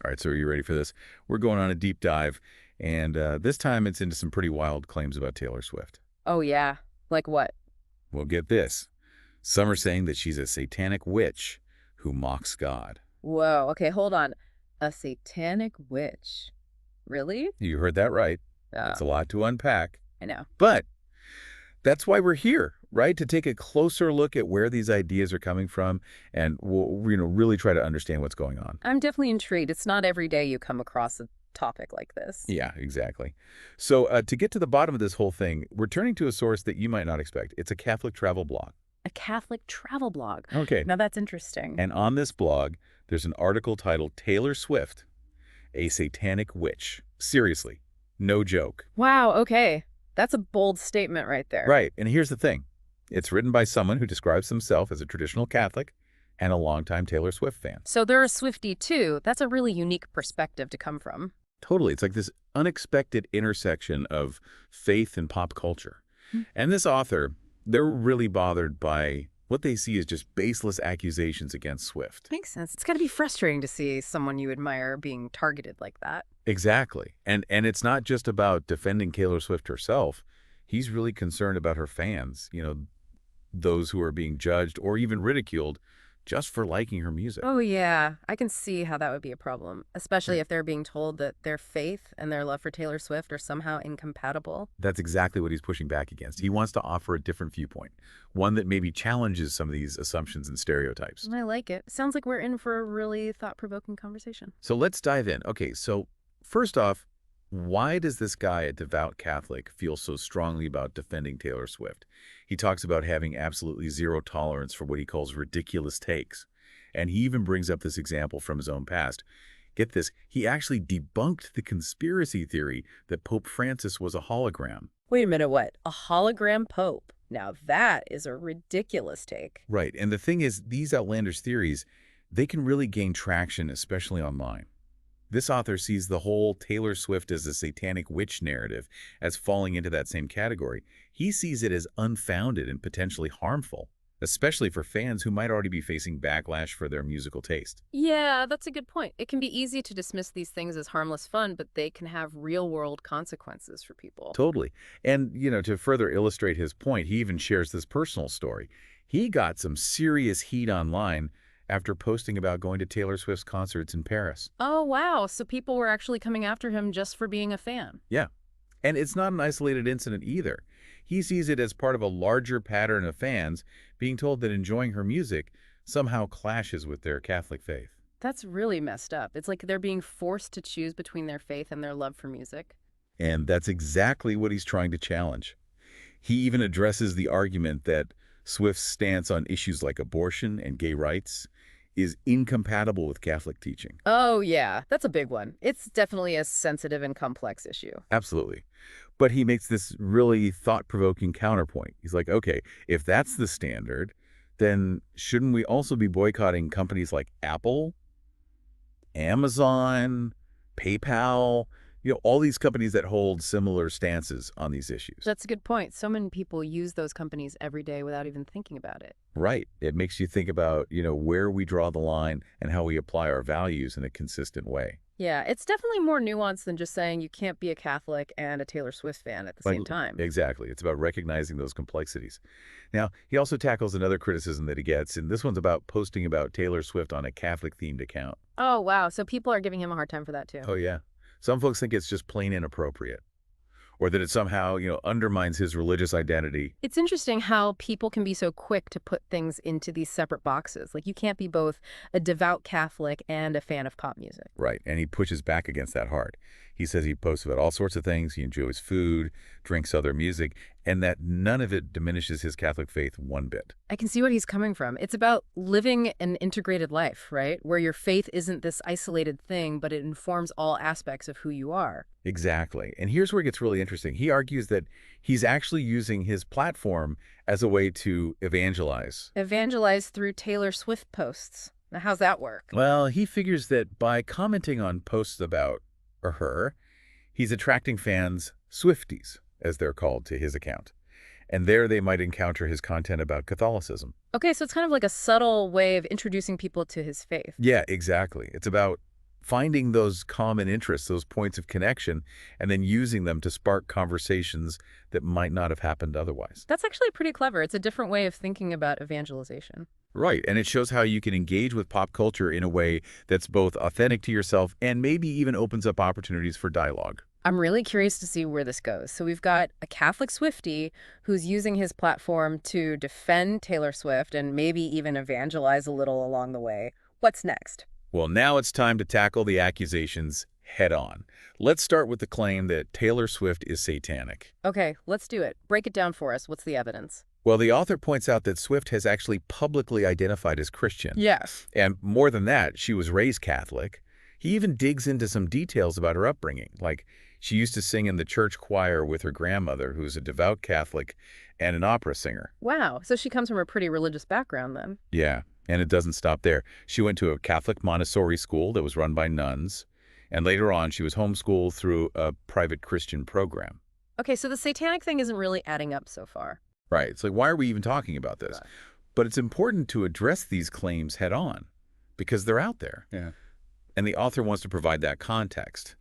All right, so are you ready for this? We're going on a deep dive, and this time it's into some pretty wild claims about Taylor Swift. Oh, yeah. Like what? Well, get this. Some are saying that she's a satanic witch who mocks God. Whoa. Okay, hold on. A satanic witch. Really? You heard that right. Uh, It's a lot to unpack. I know. But that's why we're here, right? To take a closer look at where these ideas are coming from, and we'll, really try to understand what's going on. I'm definitely intrigued. It's not every day you come across a topic like this. Yeah, exactly. So to get to the bottom of this whole thing, we're turning to a source that you might not expect. It's a Catholic travel blog. A Catholic travel blog. Okay. Now that's interesting. And on this blog, there's an article titled Taylor Swift, a Satanic Witch. Seriously, no joke. Wow, okay. That's a bold statement right there. Right, and here's the thing. It's written by someone who describes himself as a traditional Catholic and a longtime Taylor Swift fan. So they're a Swiftie too. That's a really unique perspective to come from. Totally. It's like this unexpected intersection of faith and pop culture. Hmm. And this author, they're really bothered by what they see as just baseless accusations against Swift. Makes sense. It's got to be frustrating to see someone you admire being targeted like that. Exactly. And it's not just about defending Taylor Swift herself. He's really concerned about her fans, those who are being judged or even ridiculed just for liking her music. Oh, yeah. I can see how that would be a problem, especially if they're being told that their faith and their love for Taylor Swift are somehow incompatible. That's exactly what he's pushing back against. He wants to offer a different viewpoint, one that maybe challenges some of these assumptions and stereotypes. I like it. Sounds like we're in for a really thought-provoking conversation. So let's dive in. Okay, so first off, why does this guy, a devout Catholic, feel so strongly about defending Taylor Swift? He talks about having absolutely zero tolerance for what he calls ridiculous takes. And he even brings up this example from his own past. Get this, he actually debunked the conspiracy theory that Pope Francis was a hologram. Wait a minute, what? A hologram pope? Now that is a ridiculous take. Right, and the thing is, these outlandish theories, they can really gain traction, especially online. This author sees the whole Taylor Swift as a satanic witch narrative as falling into that same category. He sees it as unfounded and potentially harmful, especially for fans who might already be facing backlash for their musical taste. Yeah, that's a good point. It can be easy to dismiss these things as harmless fun, but they can have real-world consequences for people. Totally. And, to further illustrate his point, he even shares this personal story. He got some serious heat online after posting about going to Taylor Swift's concerts in Paris. Oh, wow. So people were actually coming after him just for being a fan. Yeah. And it's not an isolated incident either. He sees it as part of a larger pattern of fans being told that enjoying her music somehow clashes with their Catholic faith. That's really messed up. It's like they're being forced to choose between their faith and their love for music. And that's exactly what he's trying to challenge. He even addresses the argument that Swift's stance on issues like abortion and gay rights is incompatible with Catholic teaching. Oh, yeah. That's a big one. It's definitely a sensitive and complex issue. Absolutely. But he makes this really thought-provoking counterpoint. He's like, okay, if that's the standard, then shouldn't we also be boycotting companies like Apple, Amazon, PayPal, all these companies that hold similar stances on these issues? That's a good point. So many people use those companies every day without even thinking about it. Right. It makes you think about, where we draw the line and how we apply our values in a consistent way. Yeah, it's definitely more nuanced than just saying you can't be a Catholic and a Taylor Swift fan at the same time. Exactly. It's about recognizing those complexities. Now, he also tackles another criticism that he gets, and this one's about posting about Taylor Swift on a Catholic-themed account. Oh, wow. So people are giving him a hard time for that, too. Oh, yeah. Some folks think it's just plain inappropriate, or that it somehow, undermines his religious identity. It's interesting how people can be so quick to put things into these separate boxes. Like you can't be both a devout Catholic and a fan of pop music. Right, and he pushes back against that hard. He says he posts about all sorts of things. He enjoys food, drinks other music, and that none of it diminishes his Catholic faith one bit. I can see what he's coming from. It's about living an integrated life, right? Where your faith isn't this isolated thing, but it informs all aspects of who you are. Exactly. And here's where it gets really interesting. He argues that he's actually using his platform as a way to evangelize. Evangelize through Taylor Swift posts. Now, how's that work? Well, he figures that by commenting on posts about or her, he's attracting fans, Swifties, as they're called, to his account. And there they might encounter his content about Catholicism. Okay, so it's kind of like a subtle way of introducing people to his faith. Yeah, exactly. It's about finding those common interests, those points of connection, and then using them to spark conversations that might not have happened otherwise. That's actually pretty clever. It's a different way of thinking about evangelization. Right, and it shows how you can engage with pop culture in a way that's both authentic to yourself and maybe even opens up opportunities for dialogue. I'm really curious to see where this goes. So we've got a Catholic Swiftie who's using his platform to defend Taylor Swift and maybe even evangelize a little along the way. What's next? Well, now it's time to tackle the accusations head on. Let's start with the claim that Taylor Swift is satanic. Okay, let's do it. Break it down for us. What's the evidence? Well, the author points out that Swift has actually publicly identified as Christian. Yes. And more than that, she was raised Catholic. He even digs into some details about her upbringing, like she used to sing in the church choir with her grandmother, who's a devout Catholic and an opera singer. Wow, so she comes from a pretty religious background then. Yeah, and it doesn't stop there. She went to a Catholic Montessori school that was run by nuns, and later on she was homeschooled through a private Christian program. Okay, so the satanic thing isn't really adding up so far. Right, it's like, why are we even talking about this? Right. But it's important to address these claims head on because they're out there. Yeah. And the author wants to provide that context,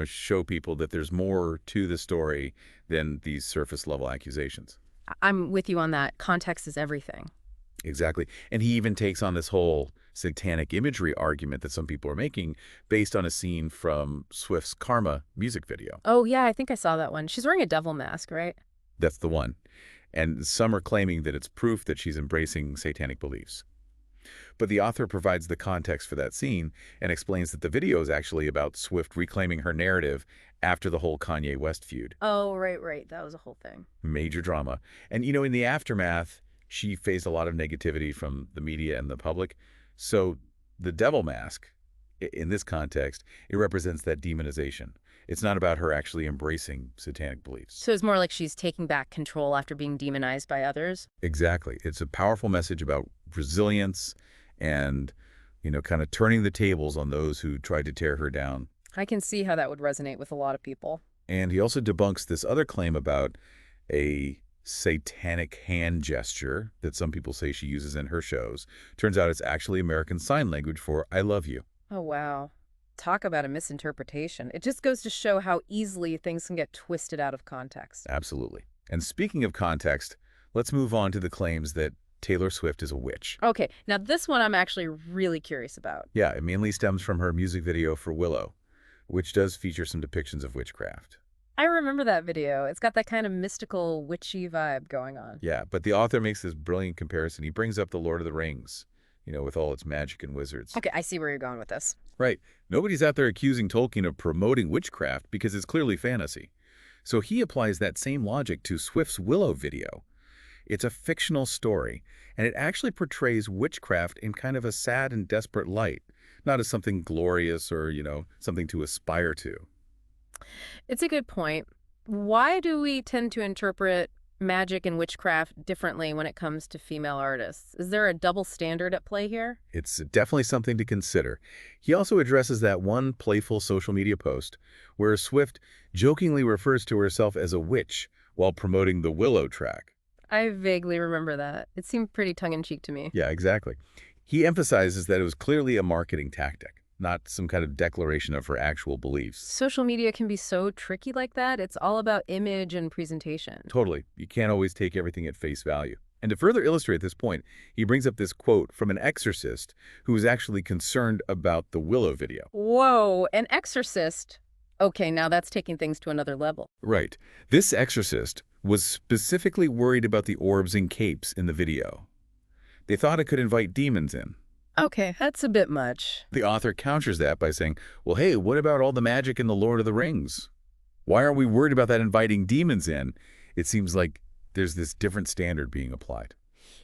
show people that there's more to the story than these surface level accusations. I'm with you on that. Context is everything. Exactly. And he even takes on this whole satanic imagery argument that some people are making based on a scene from Swift's Karma music video. Oh, yeah, I think I saw that one. She's wearing a devil mask, right? That's the one. And some are claiming that it's proof that she's embracing satanic beliefs. But the author provides the context for that scene and explains that the video is actually about Swift reclaiming her narrative after the whole Kanye West feud. Oh, right. That was a whole thing. Major drama. And, in the aftermath, she faced a lot of negativity from the media and the public. So the devil mask, in this context, it represents that demonization. It's not about her actually embracing satanic beliefs. So it's more like she's taking back control after being demonized by others? Exactly. It's a powerful message about resilience and, kind of turning the tables on those who tried to tear her down. I can see how that would resonate with a lot of people. And he also debunks this other claim about a satanic hand gesture that some people say she uses in her shows. Turns out it's actually American Sign Language for I love you. Oh, wow. Talk about a misinterpretation. It just goes to show how easily things can get twisted out of context. Absolutely. And speaking of context, let's move on to the claims that Taylor Swift is a witch. Okay, now this one I'm actually really curious about. Yeah, it mainly stems from her music video for Willow, which does feature some depictions of witchcraft. I remember that video. It's got that kind of mystical, witchy vibe going on. Yeah, but the author makes this brilliant comparison. He brings up the Lord of the Rings, with all its magic and wizards. Okay, I see where you're going with this. Right. Nobody's out there accusing Tolkien of promoting witchcraft because it's clearly fantasy. So he applies that same logic to Swift's Willow video. It's a fictional story, and it actually portrays witchcraft in kind of a sad and desperate light, not as something glorious or, something to aspire to. It's a good point. Why do we tend to interpret magic and witchcraft differently when it comes to female artists? Is there a double standard at play here? It's definitely something to consider. He also addresses that one playful social media post where Swift jokingly refers to herself as a witch while promoting the Willow track. I vaguely remember that. It seemed pretty tongue-in-cheek to me. Yeah, exactly. He emphasizes that it was clearly a marketing tactic, not some kind of declaration of her actual beliefs. Social media can be so tricky like that. It's all about image and presentation. Totally. You can't always take everything at face value. And to further illustrate this point, he brings up this quote from an exorcist who was actually concerned about the Willow video. Whoa, an exorcist? Okay, now that's taking things to another level. Right. This exorcist was specifically worried about the orbs and capes in the video. They thought it could invite demons in. Okay, that's a bit much. The author counters that by saying, well, hey, what about all the magic in the Lord of the Rings? Why aren't we worried about that inviting demons in? It seems like there's this different standard being applied.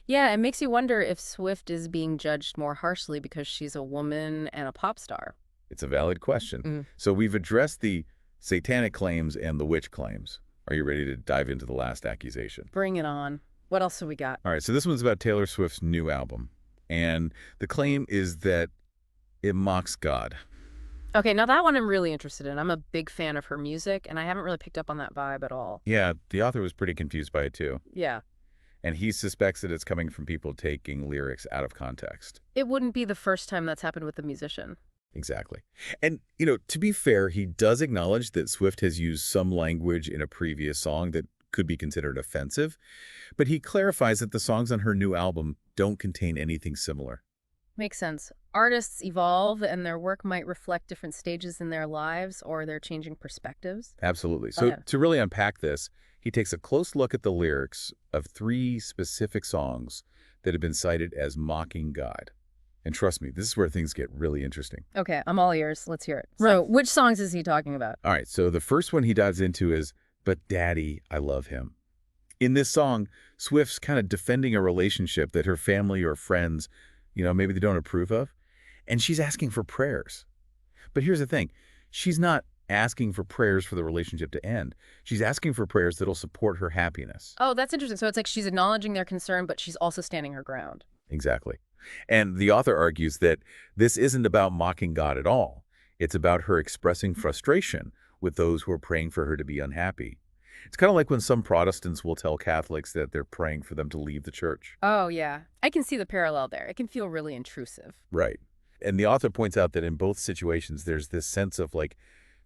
Yeah, it makes you wonder if Swift is being judged more harshly because she's a woman and a pop star. It's a valid question. So we've addressed the satanic claims and the witch claims. Are you ready to dive into the last accusation? Bring it on. What else have we got? All right, so this one's about Taylor Swift's new album. And the claim is that it mocks God. Okay, now that one I'm really interested in. I'm a big fan of her music, and I haven't really picked up on that vibe at all. Yeah, the author was pretty confused by it too. Yeah. And he suspects that it's coming from people taking lyrics out of context. It wouldn't be the first time that's happened with a musician. Exactly. And, to be fair, he does acknowledge that Swift has used some language in a previous song that could be considered offensive, but he clarifies that the songs on her new album don't contain anything similar. Makes sense. Artists evolve and their work might reflect different stages in their lives or their changing perspectives. Absolutely. Oh, So yeah. to really unpack this, he takes a close look at the lyrics of 3 specific songs that have been cited as mocking God. And trust me, this is where things get really interesting. Okay, I'm all ears. Let's hear it. So, which songs is he talking about? All right, so the first one he dives into is, "But Daddy, I Love Him." In this song, Swift's kind of defending a relationship that her family or friends, maybe they don't approve of, and she's asking for prayers. But here's the thing. She's not asking for prayers for the relationship to end. She's asking for prayers that'll support her happiness. Oh, that's interesting. So it's like she's acknowledging their concern, but she's also standing her ground. Exactly. And the author argues that this isn't about mocking God at all. It's about her expressing frustration with those who are praying for her to be unhappy. It's kind of like when some Protestants will tell Catholics that they're praying for them to leave the church. Oh, yeah. I can see the parallel there. It can feel really intrusive. Right. And the author points out that in both situations, there's this sense of like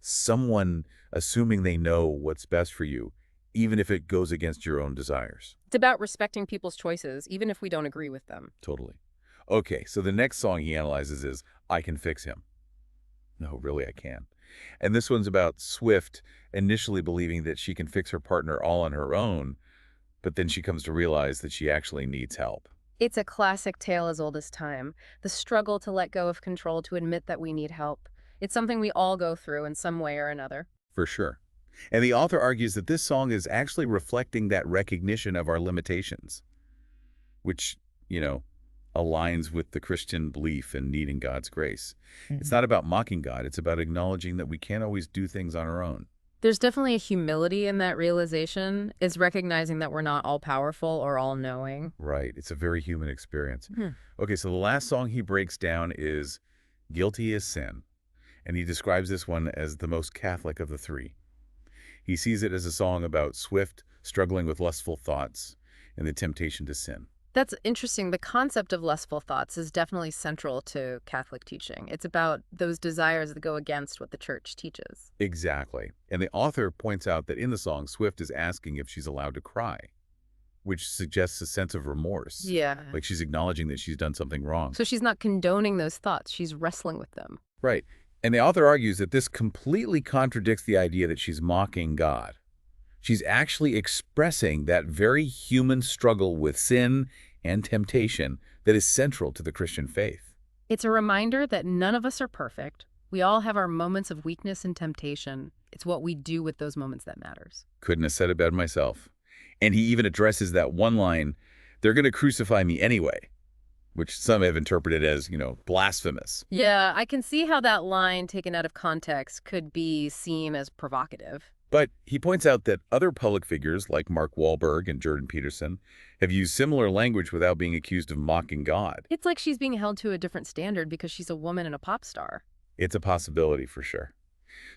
someone assuming they know what's best for you, even if it goes against your own desires. It's about respecting people's choices, even if we don't agree with them. Totally. Okay, so the next song he analyzes is "I Can Fix Him." No, really, I can. And this one's about Swift initially believing that she can fix her partner all on her own, but then she comes to realize that she actually needs help. It's a classic tale as old as time. The struggle to let go of control, to admit that we need help. It's something we all go through in some way or another. For sure. And the author argues that this song is actually reflecting that recognition of our limitations, which, aligns with the Christian belief in needing God's grace. It's not about mocking God. It's about acknowledging that we can't always do things on our own. There's definitely a humility in that realization. It's recognizing that we're not all powerful or all knowing. Right. It's a very human experience. Hmm. Okay, so the last song he breaks down is "Guilty as Sin," and he describes this one as the most Catholic of the 3. He sees it as a song about Swift struggling with lustful thoughts and the temptation to sin. That's interesting. The concept of lustful thoughts is definitely central to Catholic teaching. It's about those desires that go against what the church teaches. Exactly. And the author points out that in the song, Swift is asking if she's allowed to cry, which suggests a sense of remorse. Yeah. Like she's acknowledging that she's done something wrong. So she's not condoning those thoughts. She's wrestling with them. Right. And the author argues that this completely contradicts the idea that she's mocking God. She's actually expressing that very human struggle with sin and temptation that is central to the Christian faith. It's a reminder that none of us are perfect. We all have our moments of weakness and temptation. It's what we do with those moments that matters. Couldn't have said it better myself. And he even addresses that one line, "They're going to crucify me anyway," which some have interpreted as, blasphemous. Yeah, I can see how that line taken out of context could be seen as provocative. But he points out that other public figures like Mark Wahlberg and Jordan Peterson have used similar language without being accused of mocking God. It's like she's being held to a different standard because she's a woman and a pop star. It's a possibility for sure.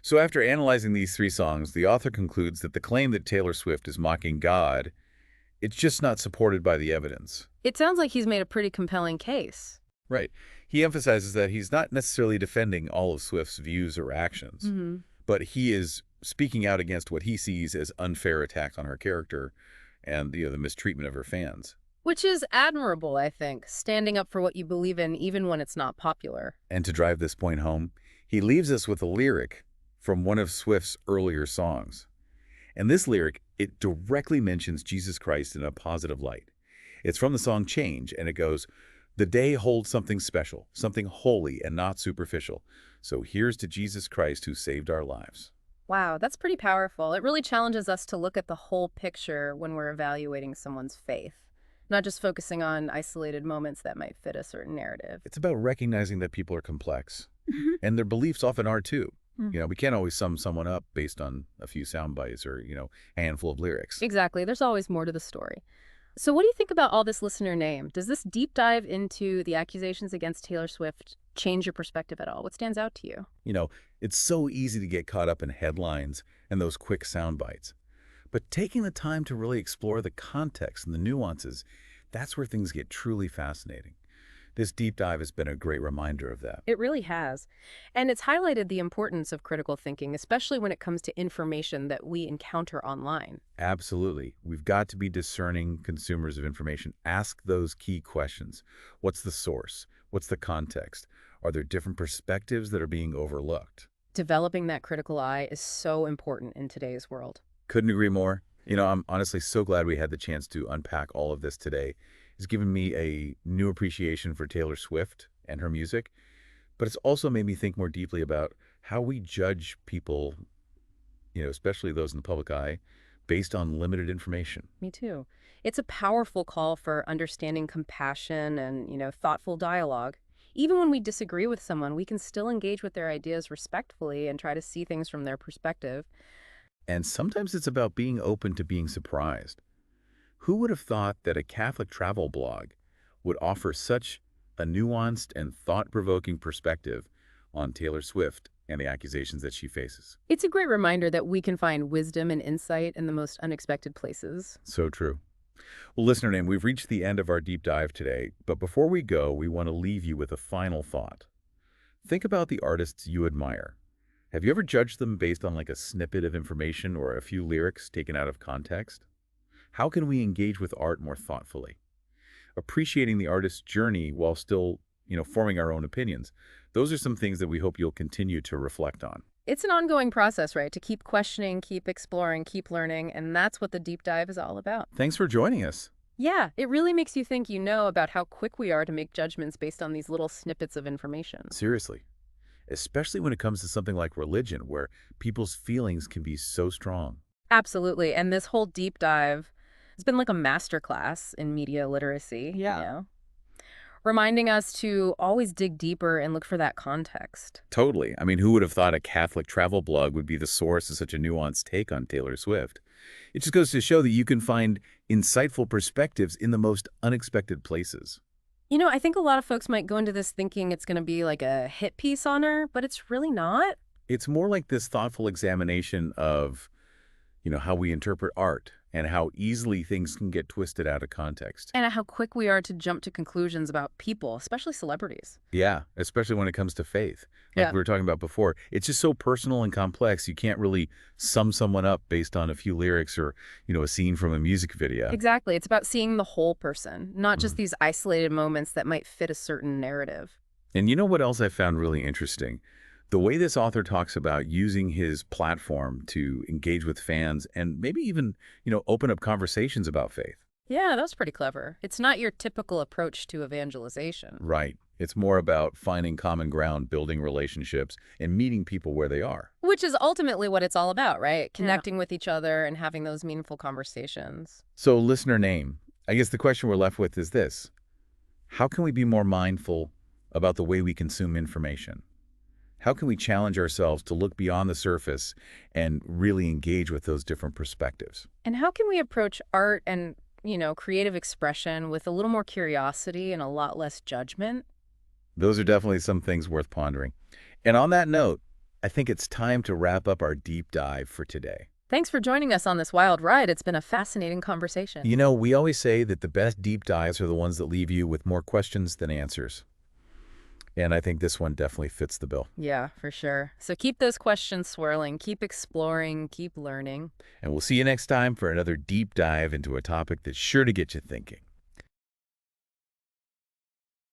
So after analyzing these 3 songs, the author concludes that the claim that Taylor Swift is mocking God, it's just not supported by the evidence. It sounds like he's made a pretty compelling case. Right. He emphasizes that he's not necessarily defending all of Swift's views or actions, but he is speaking out against what he sees as unfair attacks on her character and the mistreatment of her fans. Which is admirable, I think, standing up for what you believe in even when it's not popular. And to drive this point home, he leaves us with a lyric from one of Swift's earlier songs. And this lyric, it directly mentions Jesus Christ in a positive light. It's from the song Change, and it goes, "The day holds something special, something holy and not superficial. So here's to Jesus Christ who saved our lives." Wow, that's pretty powerful. It really challenges us to look at the whole picture when we're evaluating someone's faith, not just focusing on isolated moments that might fit a certain narrative. It's about recognizing that people are complex, and their beliefs often are too. We can't always sum someone up based on a few sound bites or, a handful of lyrics. Exactly. There's always more to the story. So what do you think about all this listener name? Does this deep dive into the accusations against Taylor Swift change your perspective at all? What stands out to you? It's so easy to get caught up in headlines and those quick sound bites. But taking the time to really explore the context and the nuances, that's where things get truly fascinating. This deep dive has been a great reminder of that. It really has. And it's highlighted the importance of critical thinking, especially when it comes to information that we encounter online. Absolutely. We've got to be discerning consumers of information. Ask those key questions. What's the source? What's the context? Are there different perspectives that are being overlooked? Developing that critical eye is so important in today's world. Couldn't agree more. I'm honestly so glad we had the chance to unpack all of this today. It's given me a new appreciation for Taylor Swift and her music, but it's also made me think more deeply about how we judge people, especially those in the public eye, based on limited information. Me too. It's a powerful call for understanding compassion and, thoughtful dialogue. Even when we disagree with someone, we can still engage with their ideas respectfully and try to see things from their perspective. And sometimes it's about being open to being surprised. Who would have thought that a Catholic travel blog would offer such a nuanced and thought-provoking perspective on Taylor Swift and the accusations that she faces? It's a great reminder that we can find wisdom and insight in the most unexpected places. So true. Well, listener name, we've reached the end of our deep dive today, but before we go, we want to leave you with a final thought. Think about the artists you admire. Have you ever judged them based on like a snippet of information or a few lyrics taken out of context? How can we engage with art more thoughtfully? Appreciating the artist's journey while still, forming our own opinions. Those are some things that we hope you'll continue to reflect on. It's an ongoing process, right? To keep questioning, keep exploring, keep learning, and that's what the deep dive is all about. Thanks for joining us. Yeah, it really makes you think, about how quick we are to make judgments based on these little snippets of information. Seriously. Especially when it comes to something like religion, where people's feelings can be so strong. Absolutely. And this whole deep dive has been like a masterclass in media literacy, Yeah. reminding us to always dig deeper and look for that context. Totally. I mean, who would have thought a Catholic travel blog would be the source of such a nuanced take on Taylor Swift? It just goes to show that you can find insightful perspectives in the most unexpected places. I think a lot of folks might go into this thinking it's going to be like a hit piece on her, but it's really not. It's more like this thoughtful examination of, how we interpret art and how easily things can get twisted out of context. And how quick we are to jump to conclusions about people, especially celebrities. Yeah, especially when it comes to faith. Like Yeah. we were talking about before, it's just so personal and complex. You can't really sum someone up based on a few lyrics or, a scene from a music video. Exactly. It's about seeing the whole person, not just Mhm. these isolated moments that might fit a certain narrative. And you know what else I found really interesting? The way this author talks about using his platform to engage with fans and maybe even, open up conversations about faith. Yeah, that's pretty clever. It's not your typical approach to evangelization. Right. It's more about finding common ground, building relationships, and meeting people where they are. Which is ultimately what it's all about, right? Connecting with each other and having those meaningful conversations. So, listener name, I guess the question we're left with is this. How can we be more mindful about the way we consume information? How can we challenge ourselves to look beyond the surface and really engage with those different perspectives? And how can we approach art and, creative expression with a little more curiosity and a lot less judgment? Those are definitely some things worth pondering. And on that note, I think it's time to wrap up our deep dive for today. Thanks for joining us on this wild ride. It's been a fascinating conversation. We always say that the best deep dives are the ones that leave you with more questions than answers. And I think this one definitely fits the bill. Yeah, for sure. So keep those questions swirling, keep exploring, keep learning. And we'll see you next time for another deep dive into a topic that's sure to get you thinking.